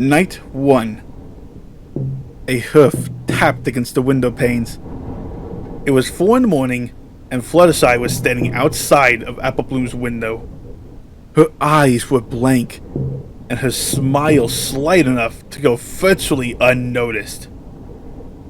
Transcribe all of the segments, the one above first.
Night 1. A hoof tapped against the window panes. It was 4 in the morning, and Fluttershy was standing outside of Applebloom's window. Her eyes were blank, and her smile slight enough to go virtually unnoticed.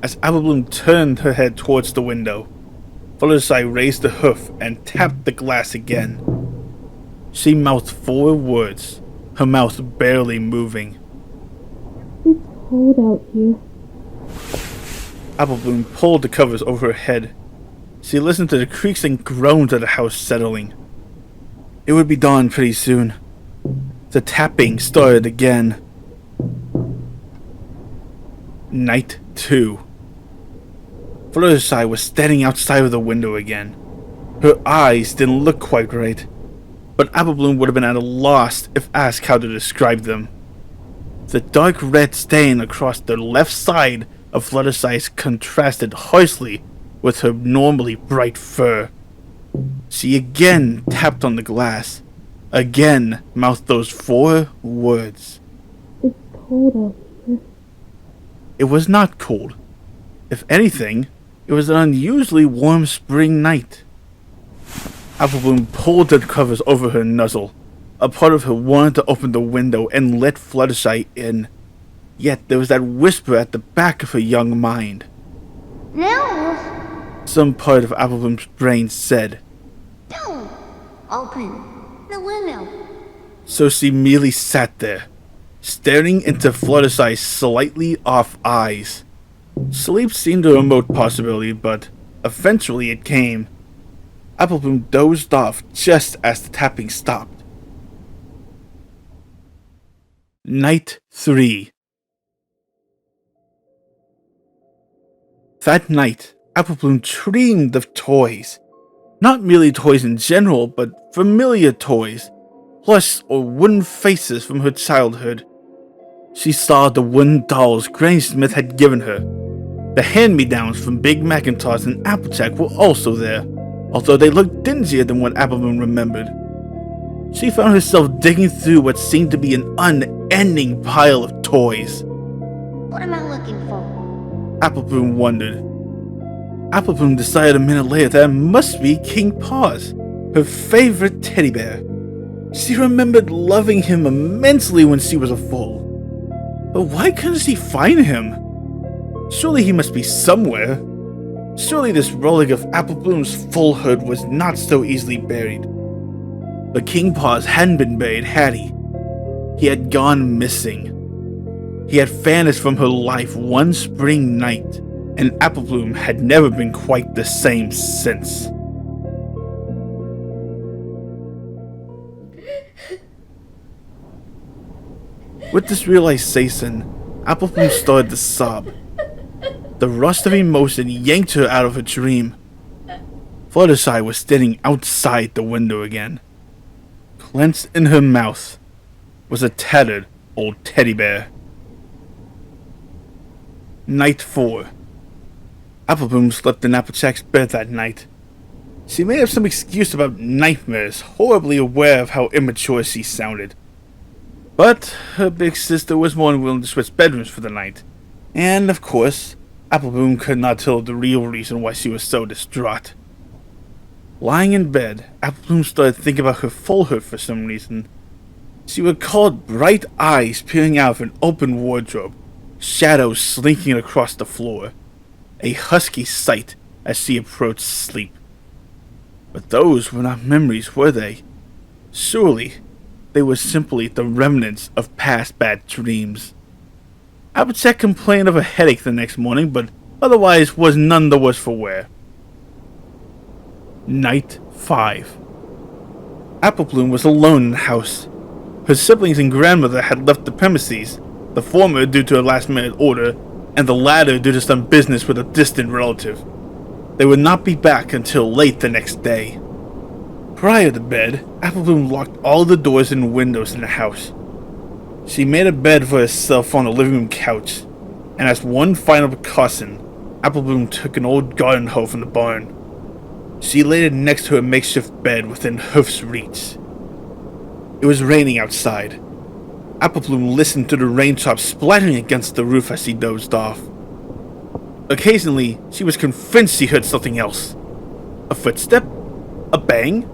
As Applebloom turned her head towards the window, Fluttershy raised the hoof and tapped the glass again. She mouthed 4 words, her mouth barely moving. It's cold out here. Applebloom pulled the covers over her head. She listened to the creaks and groans of the house settling. It would be dawn pretty soon. The tapping started again. Night 2. Fluttershy was standing outside of the window again. Her eyes didn't look quite right, but Applebloom would have been at a loss if asked how to describe them. The dark red stain across the left side of Fluttershy's contrasted harshly with her normally bright fur. She again tapped on the glass, again mouthed those 4 words. It's cold out here. It was not cold. If anything, it was an unusually warm spring night. Applebloom pulled the covers over her nuzzle. A part of her wanted to open the window and let Fluttershy in. Yet there was that whisper at the back of her young mind. No! Some part of Applebloom's brain said. Don't open the window. So she merely sat there, staring into Fluttershy's slightly off eyes. Sleep seemed a remote possibility, but eventually it came. Applebloom dozed off just as the tapping stopped. Night 3. That night, Applebloom dreamed of toys. Not merely toys in general, but familiar toys. Plush or wooden faces from her childhood. She saw the wooden dolls Granny Smith had given her. The hand-me-downs from Big Macintosh and Applejack were also there, although they looked dingier than what Applebloom remembered. She found herself digging through what seemed to be an unending pile of toys. What am I looking for? Applebloom wondered. Applebloom decided a minute later that it must be King Paws, her favorite teddy bear. She remembered loving him immensely when she was a foal. But why couldn't she find him? Surely he must be somewhere. Surely this relic of Applebloom's foalhood was not so easily buried. But King Paws hadn't been buried, had he? He had gone missing. He had vanished from her life one spring night, and Applebloom had never been quite the same since. With this realization, Applebloom started to sob. The rust of emotion yanked her out of her dream. Fluttershy was standing outside the window again. Clenched in her mouth was a tattered old teddy bear. Night 4. Applebloom slept in Applejack's bed that night. She made up some excuse about nightmares, horribly aware of how immature she sounded. But her big sister was more than willing to switch bedrooms for the night. And, of course, Applebloom could not tell the real reason why she was so distraught. Lying in bed, Applebloom started thinking about her foalhood for some reason. She recalled bright eyes peering out of an open wardrobe, shadows slinking across the floor, a husky sight as she approached sleep. But those were not memories, were they? Surely, they were simply the remnants of past bad dreams. Applejack complained of a headache the next morning, but otherwise was none the worse for wear. Night 5. Applebloom was alone in the house. Her siblings and grandmother had left the premises, the former due to a last-minute order, and the latter due to some business with a distant relative. They would not be back until late the next day. Prior to bed, Applebloom locked all the doors and windows in the house. She made a bed for herself on the living room couch, and as one final precaution, Applebloom took an old garden hoe from the barn. She laid it next to her makeshift bed within hoof's reach. It was raining outside. Applebloom listened to the raindrops splattering against the roof as she dozed off. Occasionally, she was convinced she heard something else. A footstep? A bang?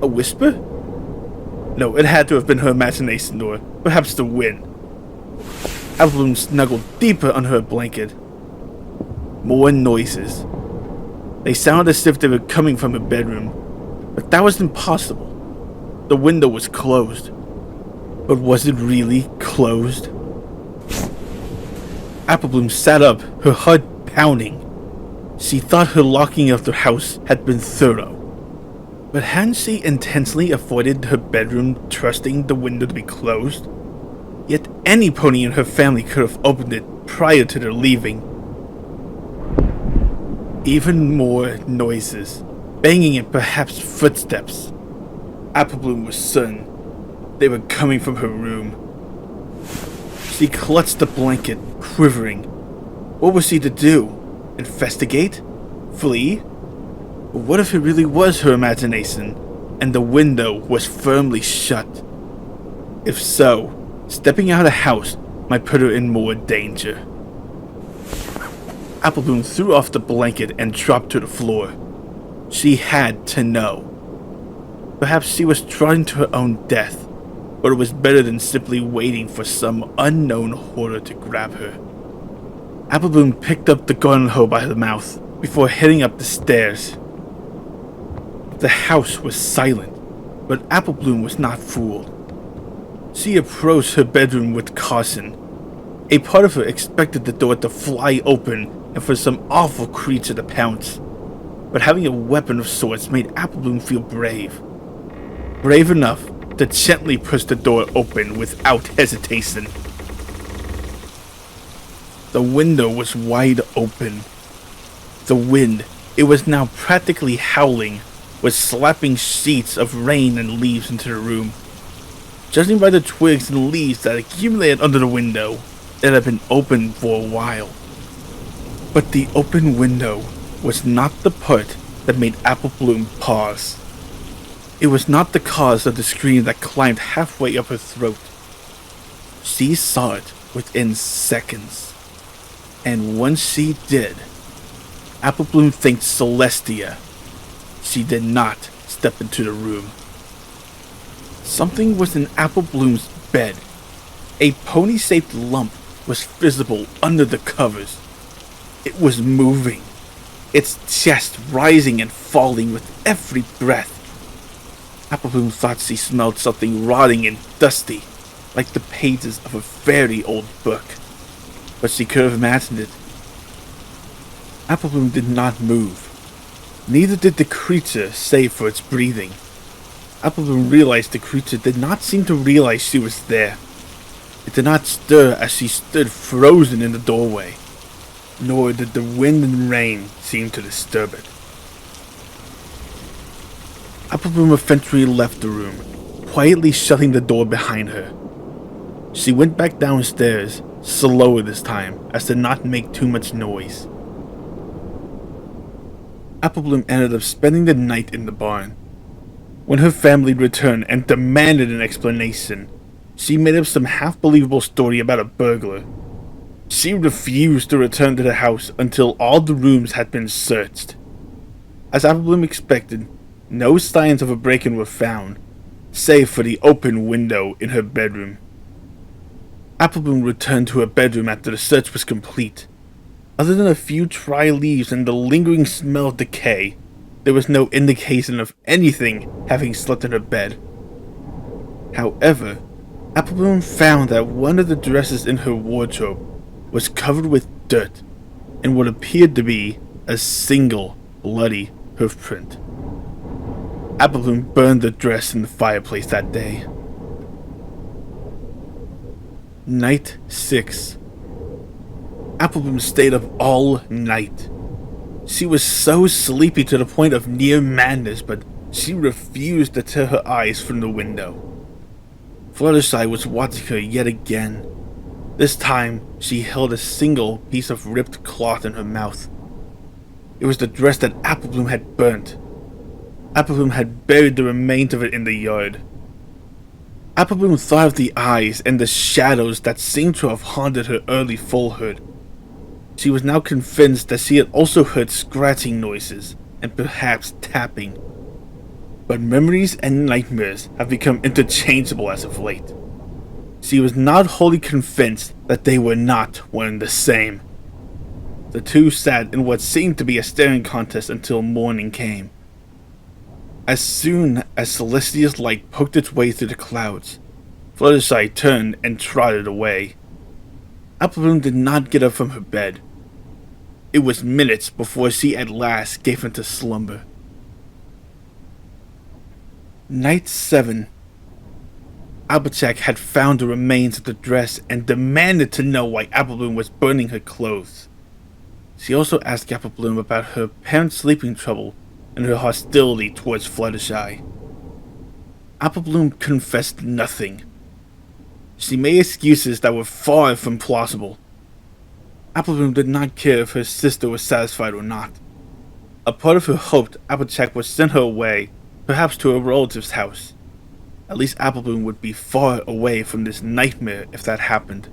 A whisper? No, it had to have been her imagination, or perhaps the wind. Applebloom snuggled deeper under her blanket. More noises. They sounded as if they were coming from her bedroom, but that was impossible. The window was closed. But was it really closed? Applebloom sat up, her heart pounding. She thought her locking of the house had been thorough. But hadn't she intentionally avoided her bedroom, trusting the window to be closed? Yet any pony in her family could have opened it prior to their leaving. Even more noises, banging and perhaps footsteps. Applebloom was certain they were coming from her room. She clutched the blanket, quivering. What was she to do? Investigate? Flee? Or what if it really was her imagination, and the window was firmly shut? If so, stepping out of the house might put her in more danger. Applebloom threw off the blanket and dropped to the floor. She had to know. Perhaps she was trotting to her own death, but it was better than simply waiting for some unknown horror to grab her. Applebloom picked up the garden hoe by the mouth before heading up the stairs. The house was silent, but Applebloom was not fooled. She approached her bedroom with caution. A part of her expected the door to fly open and for some awful creature to pounce, but having a weapon of sorts made Applebloom feel brave. Brave enough to gently push the door open without hesitation. The window was wide open. The wind, it was now practically howling, was slapping sheets of rain and leaves into the room. Judging by the twigs and leaves that accumulated under the window, it had been open for a while. But the open window was not the part that made Applebloom pause. It was not the cause of the scream that climbed halfway up her throat. She saw it within seconds. And once she did, Applebloom thanked Celestia. She did not step into the room. Something was in Applebloom's bed. A pony-shaped lump was visible under the covers. It was moving, its chest rising and falling with every breath. Applebloom thought she smelled something rotting and dusty, like the pages of a very old book, but she could have imagined it. Applebloom did not move. Neither did the creature, save for its breathing. Applebloom realized the creature did not seem to realize she was there. It did not stir as she stood frozen in the doorway, nor did the wind and rain seem to disturb it. Applebloom eventually left the room, quietly shutting the door behind her. She went back downstairs, slower this time, as to not make too much noise. Applebloom ended up spending the night in the barn. When her family returned and demanded an explanation, she made up some half-believable story about a burglar. She refused to return to the house until all the rooms had been searched. As Applebloom expected, no signs of a break-in were found, save for the open window in her bedroom. Applebloom returned to her bedroom after the search was complete. Other than a few dry leaves and the lingering smell of decay, there was no indication of anything having slept in her bed. However, Applebloom found that one of the dresses in her wardrobe was covered with dirt and what appeared to be a single bloody hoofprint. Applebloom burned the dress in the fireplace that day. Night 6. Applebloom stayed up all night. She was so sleepy to the point of near madness, but she refused to tear her eyes from the window. Fluttershy was watching her yet again. This time, she held a single piece of ripped cloth in her mouth. It was the dress that Applebloom had burnt. Applebloom had buried the remains of it in the yard. Applebloom thought of the eyes and the shadows that seemed to have haunted her early foalhood. She was now convinced that she had also heard scratching noises and perhaps tapping. But memories and nightmares have become interchangeable as of late. She was not wholly convinced that they were not one and the same. The two sat in what seemed to be a staring contest until morning came. As soon as Celestia's light poked its way through the clouds, Fluttershy turned and trotted away. Applebloom did not get up from her bed. It was minutes before she at last gave into slumber. Night 7. Applejack had found the remains of the dress and demanded to know why Applebloom was burning her clothes. She also asked Applebloom about her parents' sleeping trouble and her hostility towards Fluttershy. Applebloom confessed nothing. She made excuses that were far from plausible. Applebloom did not care if her sister was satisfied or not. A part of her hoped Applejack would send her away, perhaps to a relative's house. At least Applebloom would be far away from this nightmare if that happened.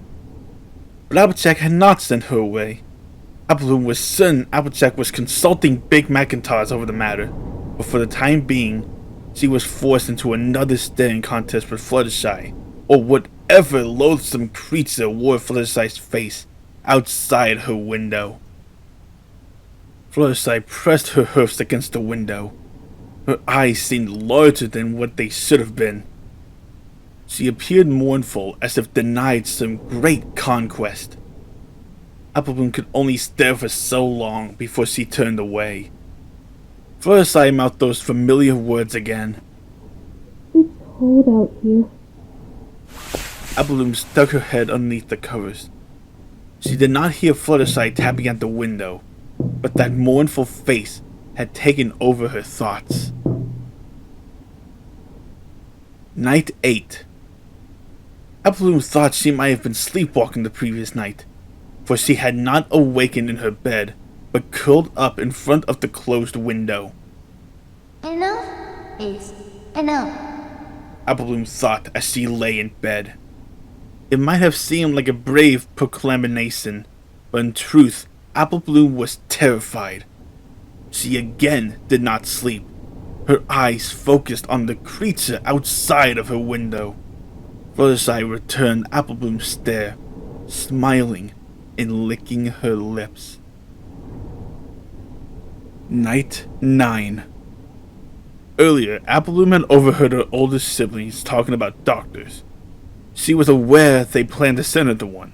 But Applejack had not sent her away. Applebloom was certain Applejack was consulting Big Macintosh over the matter, but for the time being, she was forced into another staring contest with Fluttershy, or whatever loathsome creature wore Fluttershy's face outside her window. Fluttershy pressed her hoofs against the window. Her eyes seemed larger than what they should have been. She appeared mournful, as if denied some great conquest. Applebloom could only stare for so long before she turned away. Fluttershy mouthed those familiar words again. It's cold out here. Applebloom stuck her head underneath the covers. She did not hear Fluttershy tapping at the window, but that mournful face had taken over her thoughts. Night 8. Applebloom thought she might have been sleepwalking the previous night, for she had not awakened in her bed, but curled up in front of the closed window. Enough is enough. Applebloom thought as she lay in bed. It might have seemed like a brave proclamation, but in truth, Applebloom was terrified. She again did not sleep, her eyes focused on the creature outside of her window. Fluttershy returned Applebloom's stare, smiling and licking her lips. Night 9. Earlier, Applebloom had overheard her older siblings talking about doctors. She was aware they planned to send her to one.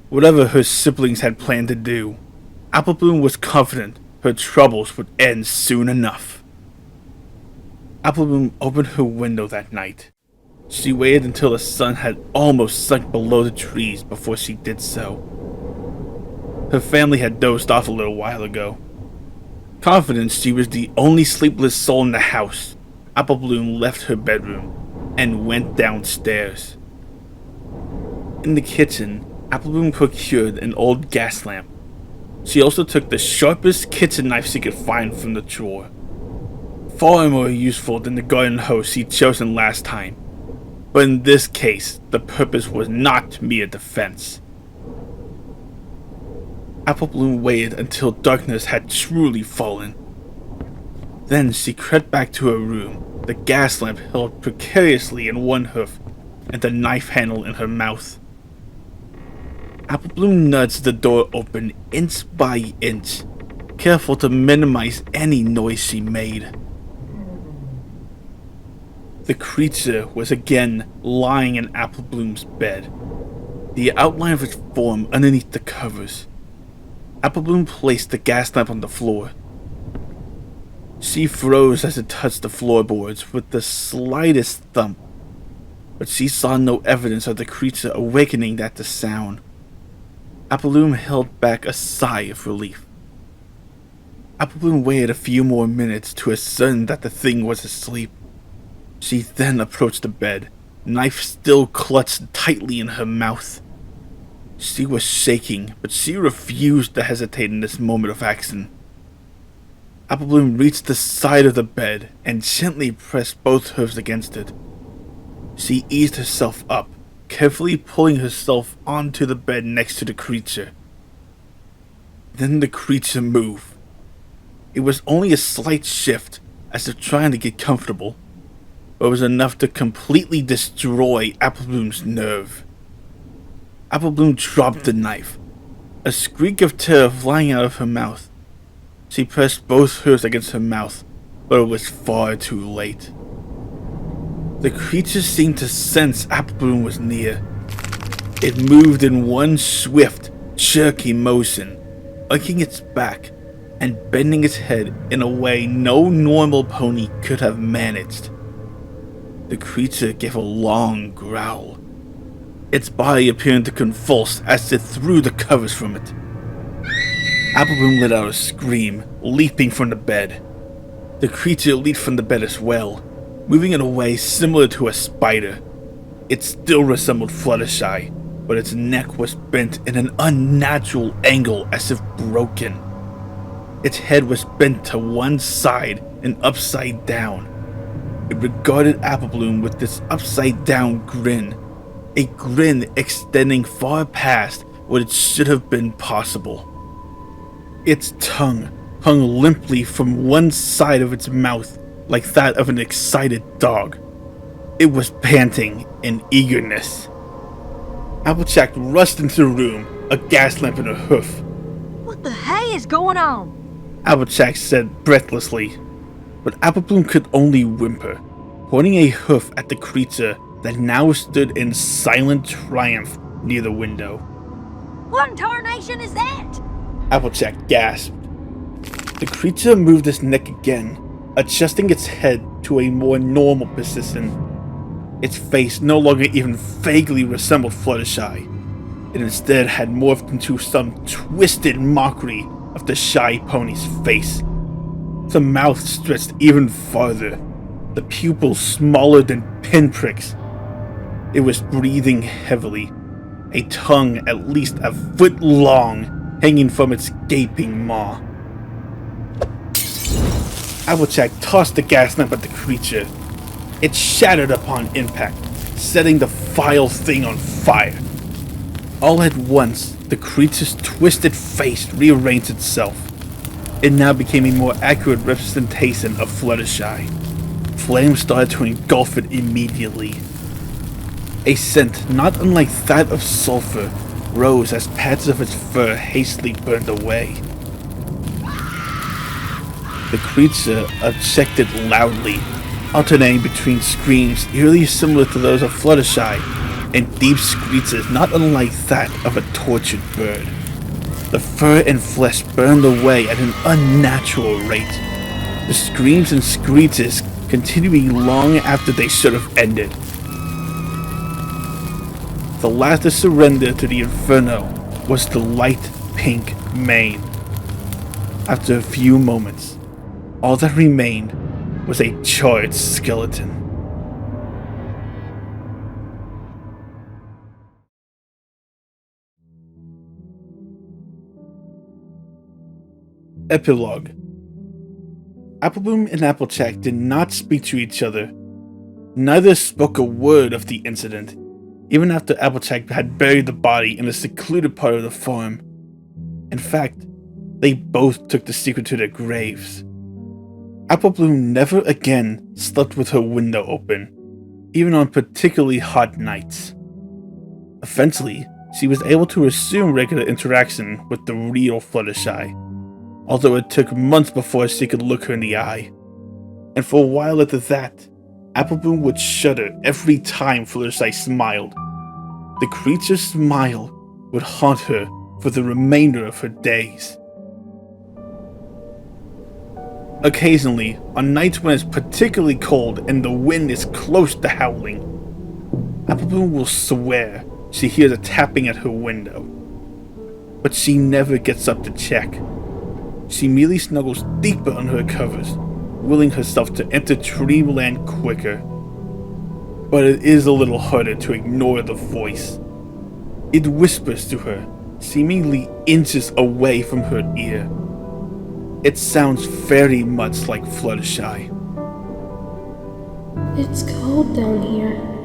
Whatever her siblings had planned to do, Applebloom was confident her troubles would end soon enough. Applebloom opened her window that night. She waited until the sun had almost sunk below the trees before she did so. Her family had dozed off a little while ago. Confident she was the only sleepless soul in the house, Applebloom left her bedroom and went downstairs. In the kitchen, Applebloom procured an old gas lamp. She also took the sharpest kitchen knife she could find from the drawer. Far more useful than the garden hose she'd chosen last time. But in this case, the purpose was not mere defense. Applebloom waited until darkness had truly fallen. Then she crept back to her room, the gas lamp held precariously in one hoof, and the knife handle in her mouth. Applebloom nudged the door open inch by inch, careful to minimize any noise she made. The creature was again lying in Applebloom's bed, the outline of its form underneath the covers. Applebloom placed the gas lamp on the floor. She froze as it touched the floorboards with the slightest thump, but she saw no evidence of the creature awakening at the sound. Applebloom held back a sigh of relief. Applebloom waited a few more minutes to ascertain that the thing was asleep. She then approached the bed, knife still clutched tightly in her mouth. She was shaking, but she refused to hesitate in this moment of action. Applebloom reached the side of the bed and gently pressed both hooves against it. She eased herself up, carefully pulling herself onto the bed next to the creature. Then the creature moved. It was only a slight shift, as if trying to get comfortable, but it was enough to completely destroy Applebloom's nerve. Applebloom dropped the knife, a shriek of terror flying out of her mouth. She pressed both hers against her mouth, but it was far too late. The creature seemed to sense Applebloom was near. It moved in one swift, jerky motion, arching its back and bending its head in a way no normal pony could have managed. The creature gave a long growl, its body appearing to convulse as it threw the covers from it. Applebloom let out a scream, leaping from the bed. The creature leaped from the bed as well, moving in a way similar to a spider. It still resembled Fluttershy, but its neck was bent in an unnatural angle as if broken. Its head was bent to one side and upside down. It regarded Applebloom with this upside down grin, a grin extending far past what it should have been possible. Its tongue hung limply from one side of its mouth like that of an excited dog. It was panting in eagerness. Applejack rushed into the room, a gas lamp in her hoof. What the hey is going on? Applejack said breathlessly, but Applebloom could only whimper, pointing a hoof at the creature that now stood in silent triumph near the window. What in tarnation is that? Applejack gasped. The creature moved its neck again, adjusting its head to a more normal position. Its face no longer even vaguely resembled Fluttershy. It instead had morphed into some twisted mockery of the shy pony's face. The mouth stretched even farther, the pupils smaller than pinpricks. It was breathing heavily, a tongue at least a foot long hanging from its gaping maw. Applejack tossed the gas lamp at the creature. It shattered upon impact, setting the vile thing on fire. All at once, the creature's twisted face rearranged itself. It now became a more accurate representation of Fluttershy. Flames started to engulf it immediately. A scent not unlike that of sulfur rose as patches of its fur hastily burned away. The creature objected loudly, alternating between screams eerily similar to those of Fluttershy and deep screeches not unlike that of a tortured bird. The fur and flesh burned away at an unnatural rate, the screams and screeches continuing long after they should have ended. The last to surrender to the inferno was the light pink mane. After a few moments, all that remained was a charred skeleton. Epilogue. Applebloom and Applejack did not speak to each other. Neither spoke a word of the incident, even after Applejack had buried the body in a secluded part of the farm. In fact, they both took the secret to their graves. Applebloom never again slept with her window open, even on particularly hot nights. Eventually, she was able to resume regular interaction with the real Fluttershy, although it took months before she could look her in the eye. And for a while after that, Applebloom would shudder every time Fluttershy smiled. The creature's smile would haunt her for the remainder of her days. Occasionally, on nights when it's particularly cold and the wind is close to howling, Applebloom will swear she hears a tapping at her window. But she never gets up to check. She merely snuggles deeper under her covers, willing herself to enter dreamland quicker. But it is a little harder to ignore the voice. It whispers to her, seemingly inches away from her ear. It sounds very much like Fluttershy. It's cold down here.